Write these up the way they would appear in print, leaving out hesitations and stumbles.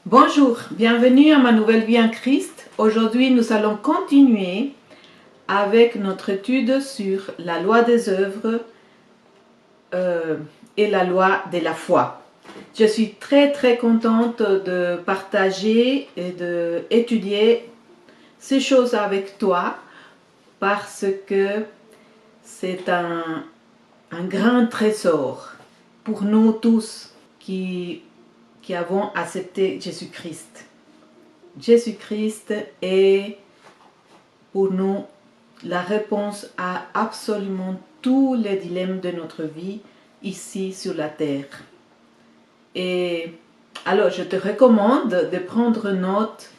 Bonjour, bienvenue à ma nouvelle vie en Christ. Aujourd'hui, nous allons continuer avec notre étude sur la loi des œuvres et la loi de la foi. Je suis très contente de partager et d'étudier ces choses avec toi parce que c'est un grand trésor pour nous tous qui avons accepté Jésus-Christ. Jésus-Christ est pour nous la réponse à absolument tous les dilemmes de notre vie ici sur la terre. Et alors je te recommande de prendre note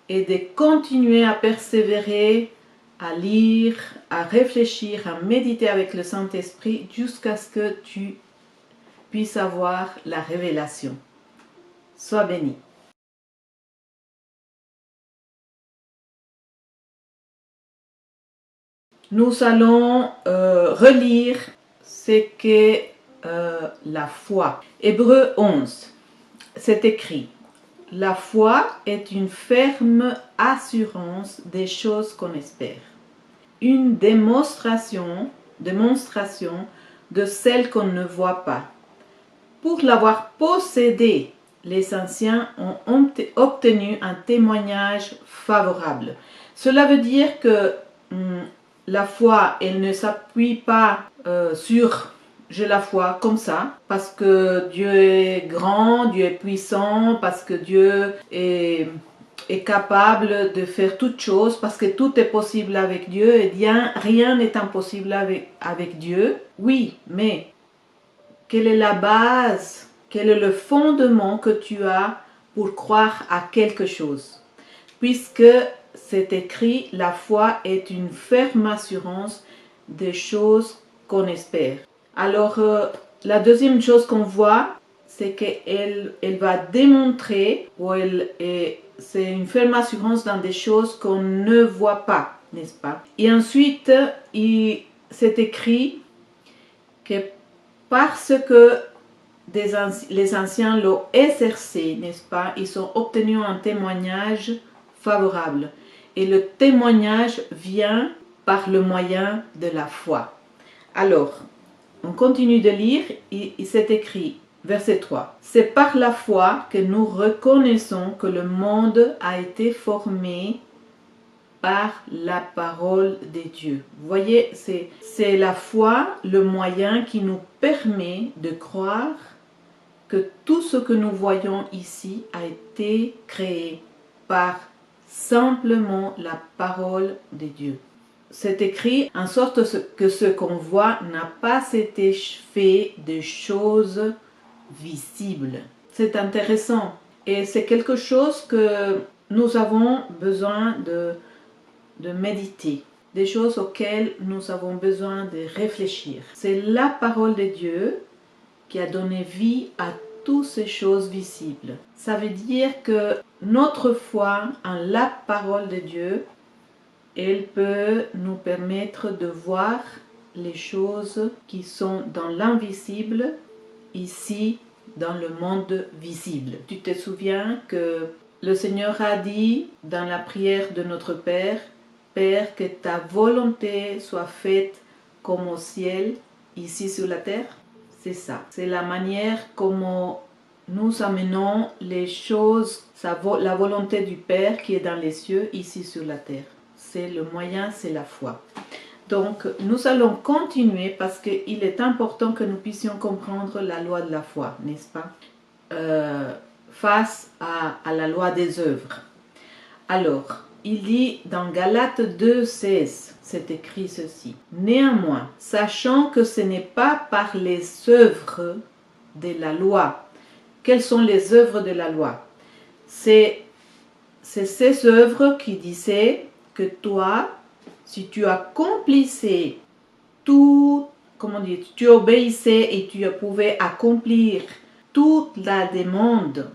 et de continuer à persévérer, à lire, à réfléchir, à méditer avec le Saint-Esprit jusqu'à ce que tu puisses avoir la révélation. Sois béni. Nous allons relire ce qu'est la foi. Hébreux 11, c'est écrit: la foi est une ferme assurance des choses qu'on espère, une démonstration de celles qu'on ne voit pas. Pour l'avoir possédée, les anciens ont obtenu un témoignage favorable. Cela veut dire que la foi, elle ne s'appuie pas sur « j'ai la foi » comme ça, parce que Dieu est grand, Dieu est puissant, parce que Dieu est capable de faire toutes choses, parce que tout est possible avec Dieu, et bien rien n'est impossible avec Dieu. Oui, mais quelle est la base, quel est le fondement que tu as pour croire à quelque chose? Puisque c'est écrit, la foi est une ferme assurance des choses qu'on espère. Alors, la deuxième chose qu'on voit, c'est qu'elle va démontrer, c'est une ferme assurance dans des choses qu'on ne voit pas, n'est-ce pas? Et ensuite, c'est écrit que parce que les anciens l'ont exercé, n'est-ce pas? Ils ont obtenu un témoignage favorable. Et le témoignage vient par le moyen de la foi. Alors, on continue de lire, il s'est écrit, verset 3. C'est par la foi que nous reconnaissons que le monde a été formé par la parole de Dieu. Vous voyez, c'est la foi, le moyen qui nous permet de croire que tout ce que nous voyons ici a été créé par simplement la parole de Dieu. C'est écrit en sorte que ce qu'on voit n'a pas été fait de choses visibles. C'est intéressant et c'est quelque chose que nous avons besoin de méditer, des choses auxquelles nous avons besoin de réfléchir. C'est la parole de Dieu qui a donné vie à toutes ces choses visibles. Ça veut dire que notre foi en la parole de Dieu, elle peut nous permettre de voir les choses qui sont dans l'invisible, ici dans le monde visible. Tu te souviens que le Seigneur a dit dans la prière de notre Père, Père, que ta volonté soit faite comme au ciel, ici sur la terre. C'est ça. C'est la manière comment nous amenons les choses, la volonté du Père qui est dans les cieux, ici sur la terre. C'est le moyen, c'est la foi. Donc, nous allons continuer parce qu'il est important que nous puissions comprendre la loi de la foi, n'est-ce pas? Face à la loi des œuvres. Alors, il dit dans Galates 2,16, c'est écrit ceci. Néanmoins, sachant que ce n'est pas par les œuvres de la loi. Quelles sont les œuvres de la loi? C'est ces œuvres qui disaient que toi, si tu accomplissais tout, tu obéissais et tu pouvais accomplir toute la demande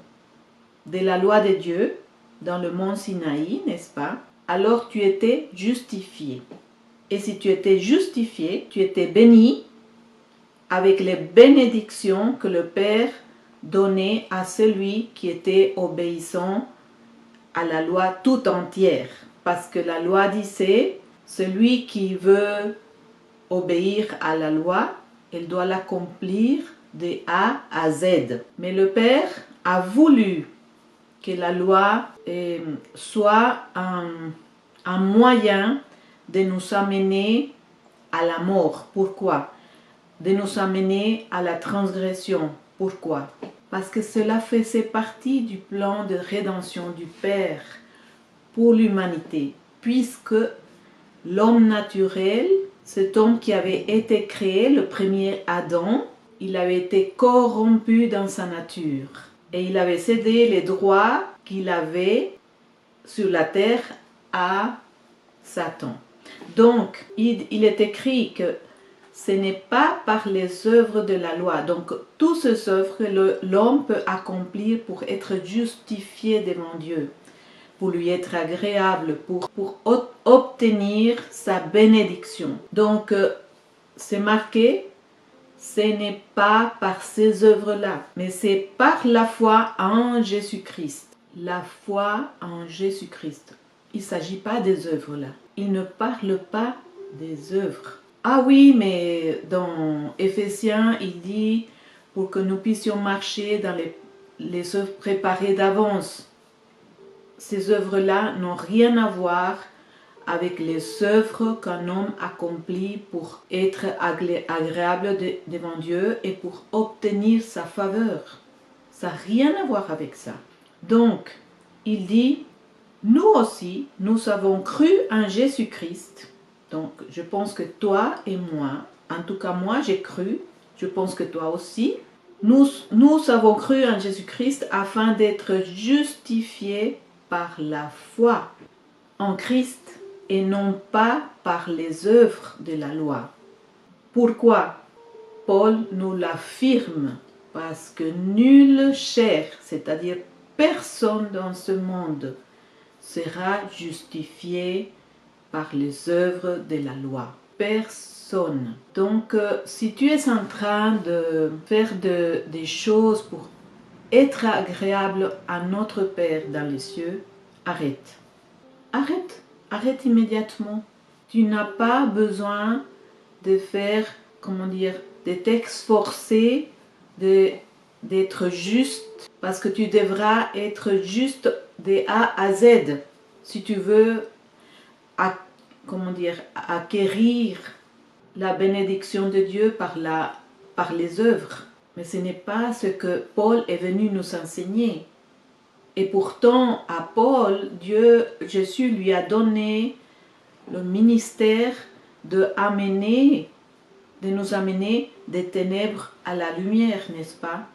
de la loi de Dieu dans le mont Sinaï, n'est-ce pas? Alors tu étais justifié. Et si tu étais justifié, tu étais béni avec les bénédictions que le Père donné à celui qui était obéissant à la loi tout entière. Parce que la loi disait, celui qui veut obéir à la loi, il doit l'accomplir de A à Z. Mais le Père a voulu que la loi soit un moyen de nous amener à la mort. Pourquoi? De nous amener à la transgression. Pourquoi? Parce que cela faisait partie du plan de rédemption du Père pour l'humanité, puisque l'homme naturel, cet homme qui avait été créé, le premier Adam, il avait été corrompu dans sa nature et il avait cédé les droits qu'il avait sur la terre à Satan. Donc, il est écrit que ce n'est pas par les œuvres de la loi. Donc, toutes ces œuvres que l'homme peut accomplir pour être justifié devant Dieu, pour lui être agréable, pour obtenir sa bénédiction. Donc, c'est marqué, ce n'est pas par ces œuvres-là, mais c'est par la foi en Jésus-Christ. La foi en Jésus-Christ. Il ne s'agit pas des œuvres là. Il ne parle pas des œuvres. Ah oui, mais dans Éphésiens, il dit pour que nous puissions marcher dans les œuvres préparées d'avance. Ces œuvres-là n'ont rien à voir avec les œuvres qu'un homme accomplit pour être agréable devant Dieu et pour obtenir sa faveur. Ça n'a rien à voir avec ça. Donc, il dit, nous aussi, nous avons cru en Jésus-Christ. Donc, je pense que toi et moi, en tout cas moi j'ai cru, je pense que toi aussi, nous avons cru en Jésus-Christ afin d'être justifiés par la foi en Christ et non pas par les œuvres de la loi. Pourquoi? Paul nous l'affirme, parce que nulle chair, c'est-à-dire personne dans ce monde, sera justifié par les œuvres de la loi. Personne. Donc, si tu es en train de faire des choses pour être agréable à notre Père dans les cieux, arrête. Arrête immédiatement. Tu n'as pas besoin de faire, de t'exforcer d'être juste, parce que tu devras être juste de A à Z si tu veux acquérir la bénédiction de Dieu par les œuvres. Mais ce n'est pas ce que Paul est venu nous enseigner. Et pourtant, à Paul, Jésus lui a donné le ministère de nous amener des ténèbres à la lumière, n'est-ce pas?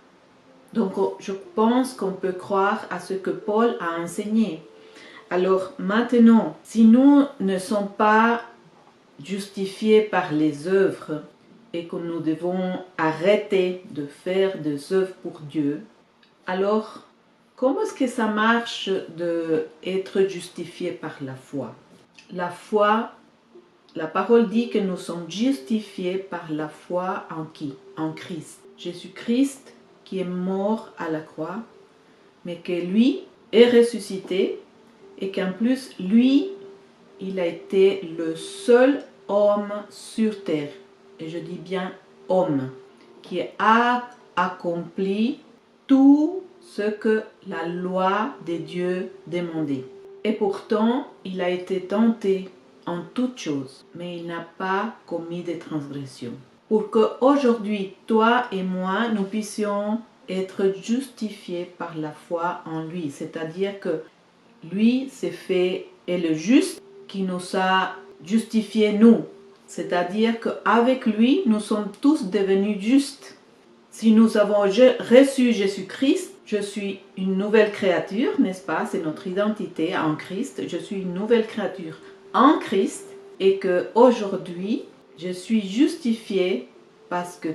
Donc, je pense qu'on peut croire à ce que Paul a enseigné. Alors, maintenant, si nous ne sommes pas justifiés par les œuvres et que nous devons arrêter de faire des œuvres pour Dieu, alors, comment est-ce que ça marche d'être justifié par la foi? La foi, la parole dit que nous sommes justifiés par la foi en qui? En Christ. Jésus-Christ qui est mort à la croix, mais que lui est ressuscité et qu'en plus, lui, il a été le seul homme sur terre, et je dis bien homme, qui a accompli tout ce que la loi de Dieu demandait. Et pourtant, il a été tenté en toutes choses, mais il n'a pas commis de transgression. Pour qu'aujourd'hui, toi et moi, nous puissions être justifiés par la foi en lui. C'est-à-dire que lui est le juste qui nous a justifiés nous. C'est-à-dire qu'avec lui, nous sommes tous devenus justes. Si nous avons reçu Jésus-Christ, je suis une nouvelle créature, n'est-ce pas? C'est notre identité en Christ. Je suis une nouvelle créature en Christ et qu'aujourd'hui, je suis justifiée parce que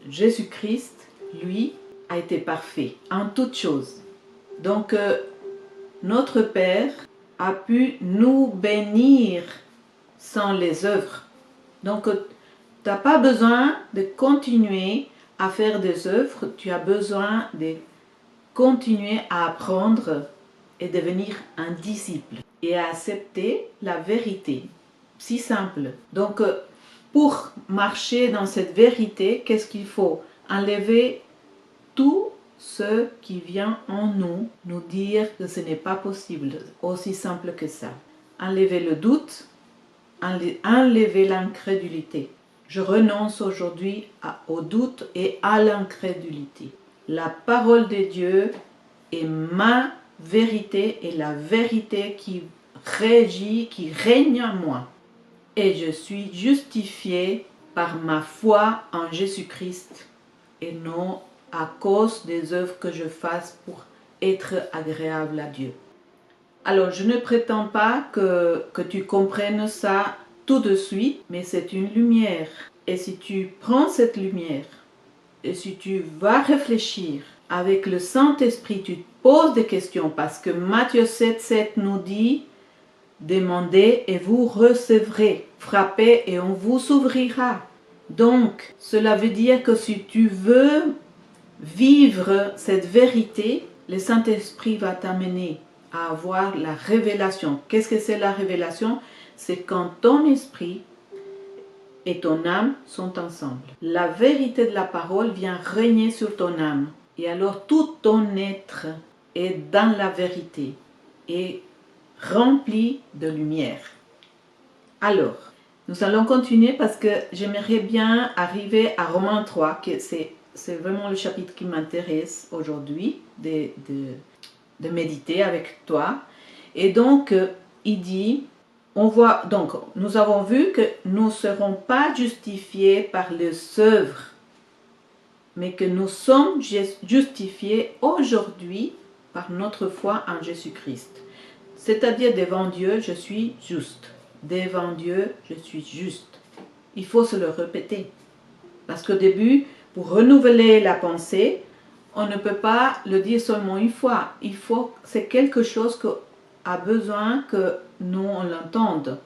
Jésus-Christ, lui, a été parfait en toutes choses. Donc, notre Père a pu nous bénir sans les œuvres. Donc, tu n'as pas besoin de continuer à faire des œuvres, tu as besoin de continuer à apprendre et devenir un disciple et à accepter la vérité. Si simple. Donc, pour marcher dans cette vérité, qu'est-ce qu'il faut? Enlever tout ce qui vient en nous dire que ce n'est pas possible. Aussi simple que ça. Enlever le doute, enlever l'incrédulité. Je renonce aujourd'hui au doute et à l'incrédulité. La parole de Dieu est ma vérité et la vérité qui régit, qui règne en moi. Et je suis justifié par ma foi en Jésus-Christ et non à cause des œuvres que je fasse pour être agréable à Dieu. Alors, je ne prétends pas que tu comprennes ça tout de suite, mais c'est une lumière. Et si tu prends cette lumière, et si tu vas réfléchir avec le Saint-Esprit, tu te poses des questions, parce que Matthieu 7,7 nous dit, demandez et vous recevrez, frappez et on vous ouvrira. Donc, cela veut dire que si tu veux vivre cette vérité, le Saint-Esprit va t'amener à avoir la révélation. Qu'est-ce que c'est la révélation? C'est quand ton esprit et ton âme sont ensemble. La vérité de la parole vient régner sur ton âme. Et alors tout ton être est dans la vérité et rempli de lumière. Alors, nous allons continuer parce que j'aimerais bien arriver à Romains 3, que c'est vraiment le chapitre qui m'intéresse aujourd'hui, de méditer avec toi. Et donc, il dit, nous avons vu que nous ne serons pas justifiés par les œuvres, mais que nous sommes justifiés aujourd'hui par notre foi en Jésus-Christ. C'est-à-dire devant Dieu, je suis juste. Devant Dieu, je suis juste. Il faut se le répéter. Parce qu'au début, pour renouveler la pensée, on ne peut pas le dire seulement une fois. C'est quelque chose qui a besoin que nous on l'entende.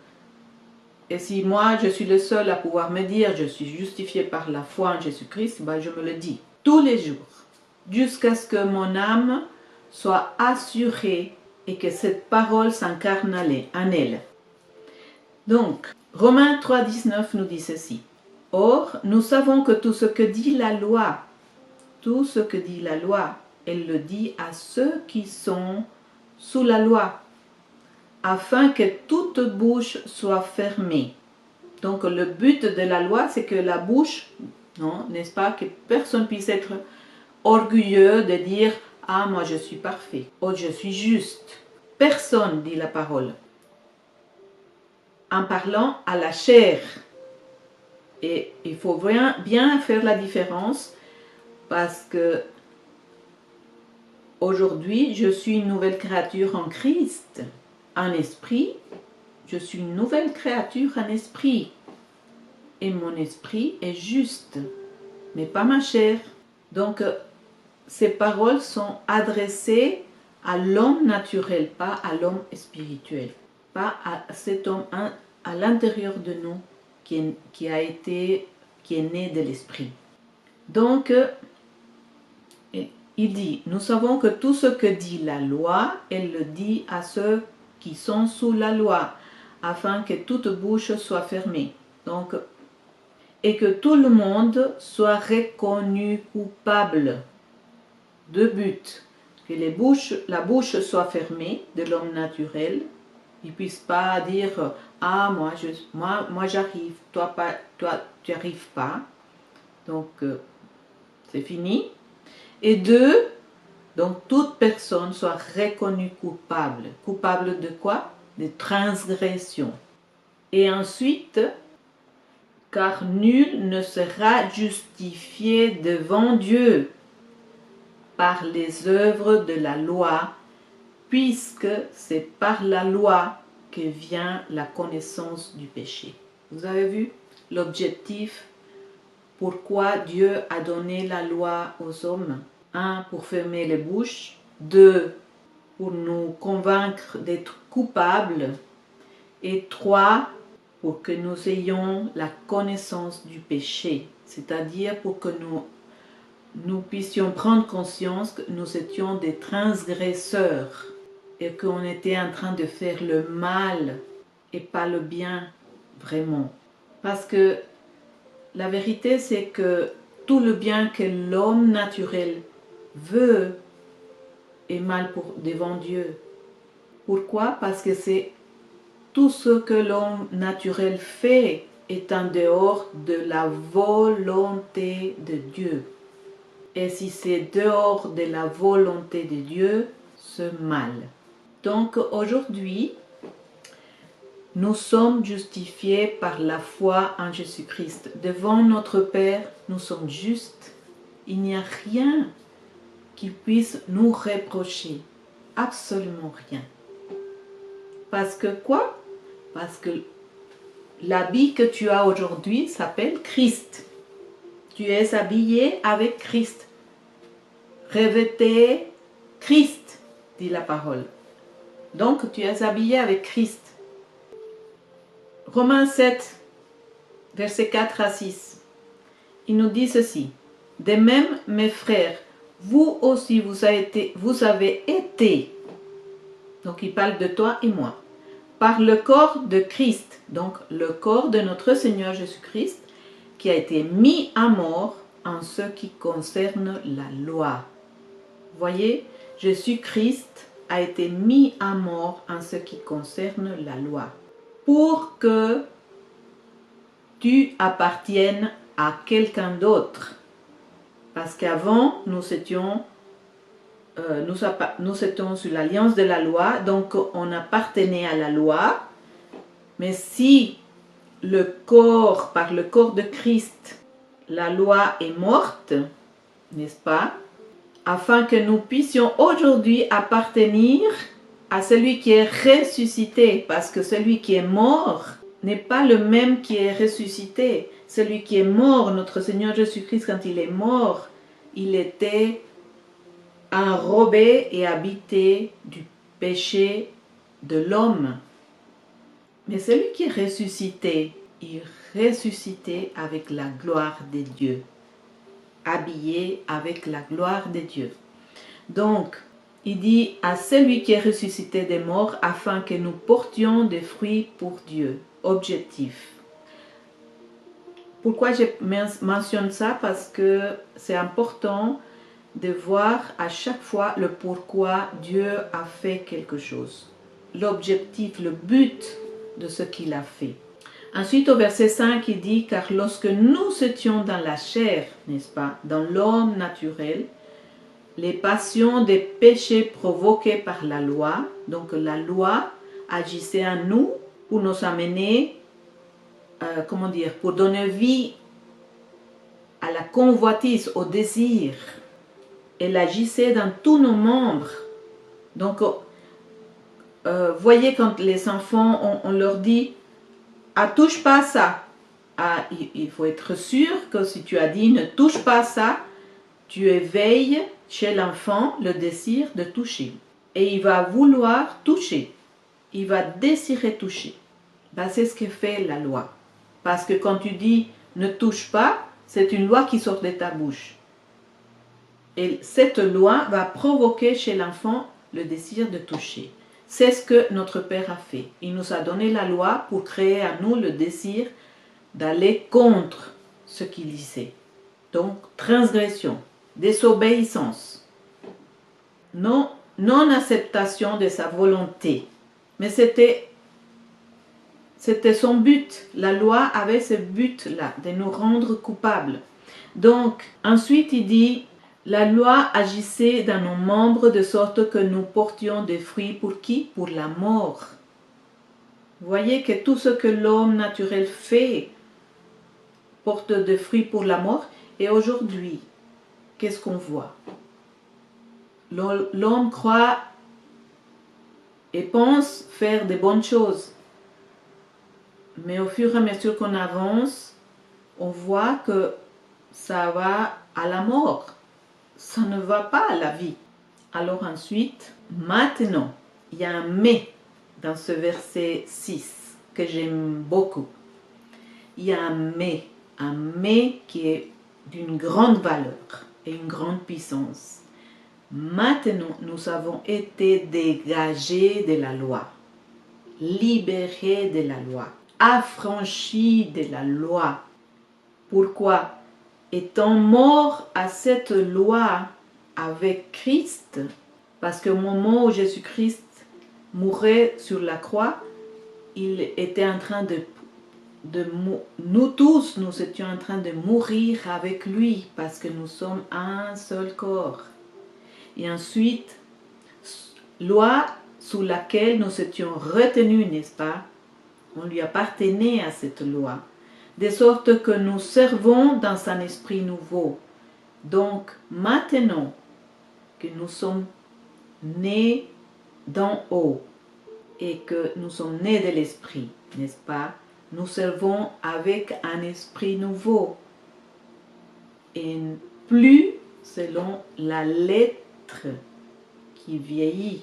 Et si moi, je suis le seul à pouvoir me dire, je suis justifié par la foi en Jésus-Christ, ben je me le dis tous les jours, jusqu'à ce que mon âme soit assurée et que cette parole s'incarne en elle. Donc, Romains 3,19 nous dit ceci. Or, nous savons que tout ce que dit la loi, elle le dit à ceux qui sont sous la loi, afin que toute bouche soit fermée. Donc, le but de la loi, c'est que la bouche, non, n'est-ce pas, que personne puisse être orgueilleux de dire « Ah, moi je suis parfait » ou « Je suis juste ». Personne dit la parole. En parlant à la chair. Et il faut bien faire la différence parce que aujourd'hui, je suis une nouvelle créature en Christ. En esprit, je suis une nouvelle créature en esprit. Et mon esprit est juste, mais pas ma chair. Donc, ces paroles sont adressées à l'homme naturel, pas à l'homme spirituel. Pas à cet homme à l'intérieur de nous qui est né de l'esprit. Donc, il dit, nous savons que tout ce que dit la loi, elle le dit à ceux qui sont sous la loi, afin que toute bouche soit fermée. Donc, et que tout le monde soit reconnu coupable. Deux buts. Que la bouche soit fermée de l'homme naturel. Il ne puisse pas dire « Ah, moi j'arrive, toi tu n'y arrives pas. » Donc, c'est fini. Et deux, donc toute personne soit reconnue coupable. Coupable de quoi? De transgression. Et ensuite, car nul ne sera justifié devant Dieu par les œuvres de la loi, puisque c'est par la loi que vient la connaissance du péché. Vous avez vu l'objectif? Pourquoi Dieu a donné la loi aux hommes? 1. Pour fermer les bouches. 2. Pour nous convaincre d'être coupables. Et 3. Pour que nous ayons la connaissance du péché. C'est-à-dire pour que nous nous puissions prendre conscience que nous étions des transgresseurs et qu'on était en train de faire le mal et pas le bien vraiment. Parce que la vérité, c'est que tout le bien que l'homme naturel veut est mal devant Dieu. Pourquoi? Parce que c'est tout ce que l'homme naturel fait est en dehors de la volonté de Dieu. Et si c'est dehors de la volonté de Dieu, c'est mal. Donc aujourd'hui, nous sommes justifiés par la foi en Jésus-Christ. Devant notre Père, nous sommes justes. Il n'y a rien qui puisse nous reprocher. Absolument rien. Parce que quoi? Parce que l'habit que tu as aujourd'hui s'appelle Christ. Tu es habillé avec Christ. Revêtez Christ, dit la parole. Donc tu es habillé avec Christ. Romains 7, versets 4 à 6. Il nous dit ceci. De même, mes frères, vous aussi vous avez été, donc il parle de toi et moi, par le corps de Christ, donc le corps de notre Seigneur Jésus-Christ, qui a été mis à mort en ce qui concerne la loi. Voyez, Jésus-Christ a été mis à mort en ce qui concerne la loi, pour que tu appartiennes à quelqu'un d'autre. Parce qu'avant, nous étions sur l'alliance de la loi, donc on appartenait à la loi. Mais si par le corps de Christ, la loi est morte, n'est-ce pas? Afin que nous puissions aujourd'hui appartenir à celui qui est ressuscité, parce que celui qui est mort n'est pas le même qui est ressuscité. Celui qui est mort, notre Seigneur Jésus-Christ, quand il est mort, il était enrobé et habité du péché de l'homme. Mais celui qui est ressuscité, il ressuscité avec la gloire de Dieu, habillé avec la gloire de Dieu. Donc, il dit à celui qui est ressuscité des morts afin que nous portions des fruits pour Dieu. Objectif. Pourquoi je mentionne ça? Parce que c'est important de voir à chaque fois le pourquoi Dieu a fait quelque chose. L'objectif, le but de ce qu'il a fait. Ensuite, au verset 5, il dit, car lorsque nous étions dans la chair, n'est-ce pas, dans l'homme naturel, les passions des péchés provoqués par la loi, donc la loi agissait en nous pour nous amener, pour donner vie à la convoitise, au désir. Elle agissait dans tous nos membres. Donc, voyez quand les enfants, on leur dit, ah, touche pas à ça. Ah, il faut être sûr que si tu as dit, ne touche pas à ça, tu éveilles chez l'enfant le désir de toucher. Et il va vouloir toucher. Il va désirer toucher. Ben, c'est ce que fait la loi. Parce que quand tu dis ne touche pas, c'est une loi qui sort de ta bouche. Et cette loi va provoquer chez l'enfant le désir de toucher. C'est ce que notre Père a fait. Il nous a donné la loi pour créer à nous le désir d'aller contre ce qu'il disait. Donc, transgression, désobéissance, non-acceptation de sa volonté. Mais c'était son but. La loi avait ce but-là, de nous rendre coupables. Donc, ensuite, il dit, la loi agissait dans nos membres de sorte que nous portions des fruits pour qui? Pour la mort. Vous voyez que tout ce que l'homme naturel fait porte des fruits pour la mort. Et aujourd'hui, qu'est-ce qu'on voit? L'homme croit et pense faire de bonnes choses. Mais au fur et à mesure qu'on avance, on voit que ça va à la mort. Ça ne va pas à la vie. Alors ensuite, maintenant, il y a un mais dans ce verset 6 que j'aime beaucoup. Il y a un mais qui est d'une grande valeur. et une grande puissance. Maintenant, nous avons été dégagés de la loi, libérés de la loi, affranchis de la loi. Pourquoi? Étant morts à cette loi avec Christ, parce qu'au moment où Jésus-Christ mourait sur la croix, il était en train nous tous, nous étions en train de mourir avec lui, parce que nous sommes un seul corps. Et ensuite, loi sous laquelle nous étions retenus, n'est-ce pas? On lui appartenait à cette loi, de sorte que nous servons dans un esprit nouveau. Donc, maintenant que nous sommes nés d'en haut et que nous sommes nés de l'esprit, n'est-ce pas? Nous servons avec un esprit nouveau et plus selon la lettre qui vieillit,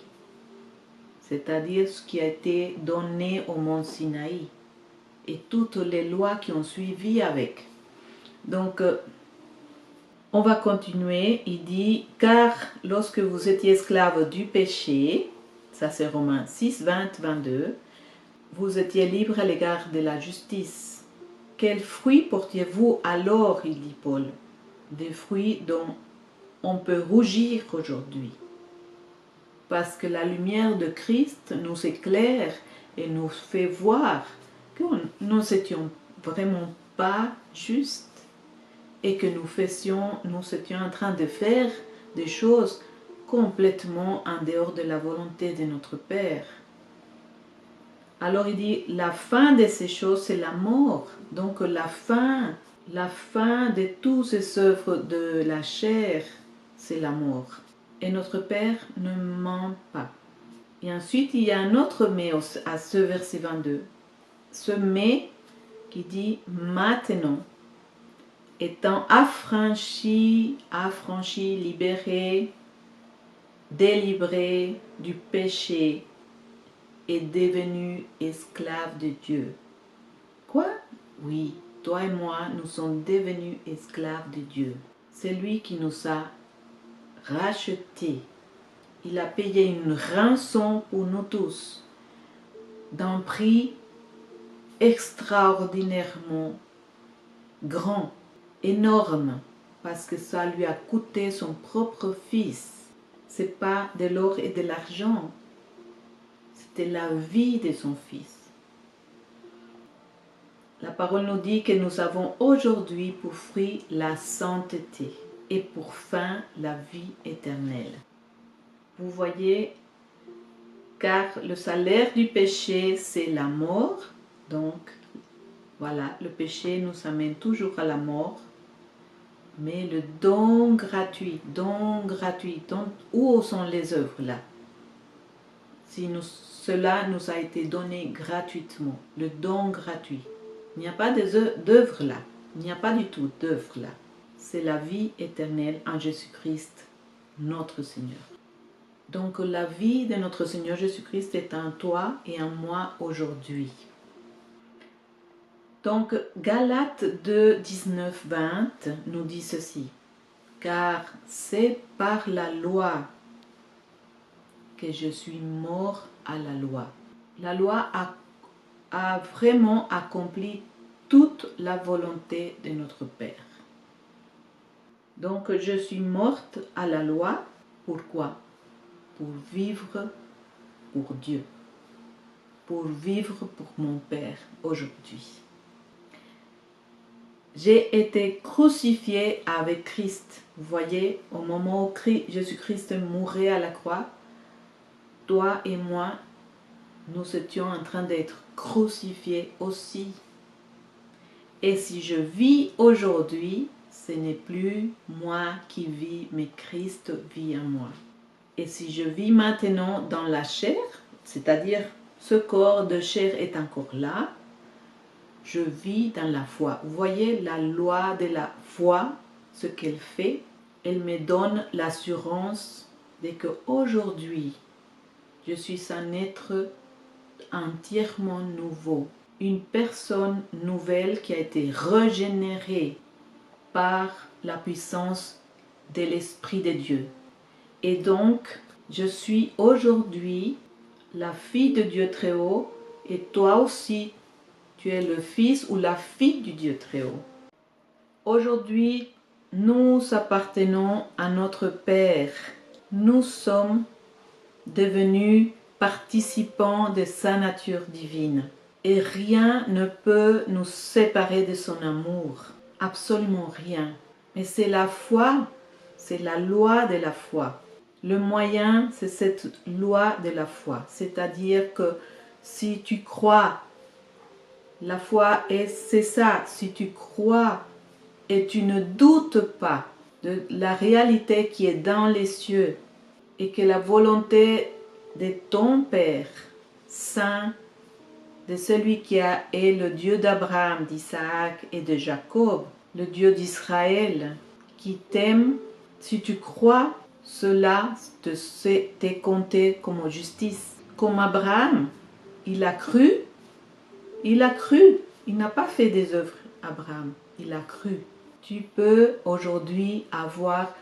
c'est-à-dire ce qui a été donné au mont Sinaï et toutes les lois qui ont suivi avec. Donc, on va continuer. Il dit, car lorsque vous étiez esclaves du péché, ça c'est Romains 6, 20, 22, vous étiez libres à l'égard de la justice. Quels fruits portiez-vous alors, il dit Paul? Des fruits dont on peut rougir aujourd'hui. Parce que la lumière de Christ nous éclaire et nous fait voir que nous n'étions vraiment pas justes et que nous étions en train de faire des choses complètement en dehors de la volonté de notre Père. Alors il dit, la fin de ces choses, c'est la mort. Donc la fin de toutes ces œuvres de la chair, c'est la mort. Et notre Père ne ment pas. Et ensuite, il y a un autre mais à ce verset 22. Ce mais qui dit maintenant, étant affranchi, libéré, délivré du péché, est devenu esclave de Dieu. Quoi? Oui, toi et moi, nous sommes devenus esclaves de Dieu. C'est lui qui nous a rachetés. Il a payé une rançon pour nous tous, d'un prix extraordinairement grand, énorme, parce que ça lui a coûté son propre fils. C'est pas de l'or et de l'argent, c'était la vie de son fils. La parole nous dit que nous avons aujourd'hui pour fruit la sainteté et pour fin la vie éternelle. Vous voyez, car le salaire du péché, c'est la mort. Donc, voilà, le péché nous amène toujours à la mort. Mais le don gratuit, donc, où sont les œuvres là? Cela nous a été donné gratuitement, le don gratuit. Il n'y a pas d'œuvre là, il n'y a pas du tout d'œuvre là. C'est la vie éternelle en Jésus-Christ, notre Seigneur. Donc la vie de notre Seigneur Jésus-Christ est en toi et en moi aujourd'hui. Donc Galates 2, 19, 20 nous dit ceci. Car c'est par la loi que je suis mort à la loi. La loi a vraiment accompli toute la volonté de notre Père. Donc je suis morte à la loi. Pourquoi? Pour vivre pour Dieu. Pour vivre pour mon Père aujourd'hui. J'ai été crucifié avec Christ. Vous voyez, au moment où Jésus-Christ mourait à la croix, toi et moi, nous étions en train d'être crucifiés aussi. Et si je vis aujourd'hui, ce n'est plus moi qui vis, mais Christ vit en moi. Et si je vis maintenant dans la chair, c'est-à-dire ce corps de chair est encore là, je vis dans la foi. Vous voyez la loi de la foi, ce qu'elle fait, elle me donne l'assurance de qu'aujourd'hui, je suis un être entièrement nouveau, une personne nouvelle qui a été régénérée par la puissance de l'Esprit de Dieu. Et donc, je suis aujourd'hui la fille de Dieu très haut, et toi aussi, tu es le fils ou la fille du Dieu très haut. Aujourd'hui, nous appartenons à notre Père. Nous sommes devenus participants de sa nature divine. Et rien ne peut nous séparer de son amour. Absolument rien. Mais c'est la foi, c'est la loi de la foi. Le moyen, c'est cette loi de la foi. C'est-à-dire que si tu crois, la foi c'est ça. Si tu crois et tu ne doutes pas de la réalité qui est dans les cieux et que la volonté de ton Père saint, de celui qui est le Dieu d'Abraham, d'Isaac et de Jacob, le Dieu d'Israël, qui t'aime, si tu crois, cela t'est compté comme justice. Comme Abraham, il a cru, il n'a pas fait des œuvres, Abraham, il a cru. Tu peux aujourd'hui avoir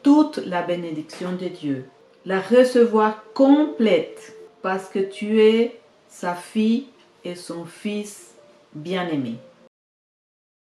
toute la bénédiction de Dieu, la recevoir complète, parce que tu es sa fille et son fils bien-aimé.